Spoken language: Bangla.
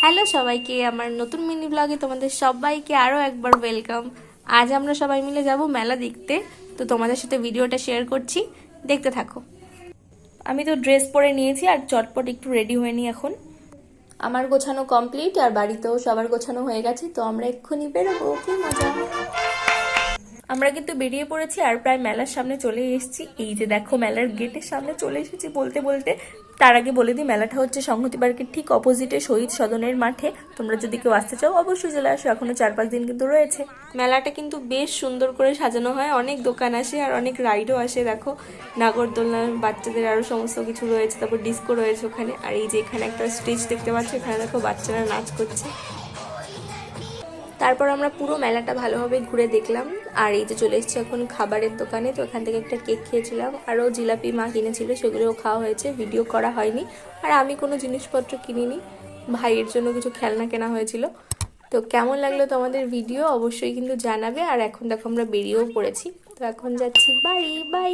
হ্যালো সবাইকে, আমার নতুন মিনি ব্লগে তোমাদের সবাইকে আরও একবার ওয়েলকাম। আজ আমরা সবাই মিলে যাব মেলা দেখতে, তো তোমাদের সাথে ভিডিওটা শেয়ার করছি, দেখতে থাকো। আমি তো ড্রেস পরে নিয়েছি আর চটপট একটু রেডি হয়ে নি এখন। আমার গোছানো কমপ্লিট আর বাড়িতেও সবার গোছানো হয়ে গেছে, তো আমরা এক্ষুনি বেরোবো। কি মজা! আমরা কিন্তু বেরিয়ে পড়েছি আর প্রায় মেলার সামনে চলে এসেছি। এই যে দেখো, মেলার গেটের সামনে চলে এসেছি বলতে বলতে। তার আগে বলে দিই, মেলাটা হচ্ছে সংহতি পার্কের ঠিক অপোজিটে শহীদ সদনের মাঠে। তোমরা যদি কেউ আসতে চাও অবশ্যই চলে আসো, এখনো 4-5 দিন কিন্তু রয়েছে। মেলাটা কিন্তু বেশ সুন্দর করে সাজানো হয়, অনেক দোকান আসে আর অনেক রাইডও আসে। দেখো, নাগরদোলনা, বাচ্চাদের আরো সমস্ত কিছু রয়েছে, তারপর ডিস্কো রয়েছে ওখানে। আর এই যে এখানে একটা স্টেজ দেখতে পাচ্ছ, এখানে দেখো বাচ্চারা নাচ করছে। তারপর আমরা পুরো মেলাটা ভালোভাবে ঘুরে দেখলাম। আর এই যে চলে এসেছি এখন খাবারের দোকানে, তো এখান থেকে একটা কেক খেয়েছিলাম, আরও জিলাপি মা কিনেছিল, সেগুলোও খাওয়া হয়েছে, ভিডিও করা হয়নি। আর আমি কোনো জিনিসপত্র কিনিনি, ভাইয়ের জন্য কিছু খেলনা কেনা হয়েছিল। তো কেমন লাগলো তোমাদের ভিডিও অবশ্যই কিন্তু জানাবে। আর এখন দেখো আমরা বেরিয়েও পড়েছি, তো এখন যাচ্ছি বাড়ি। বাই।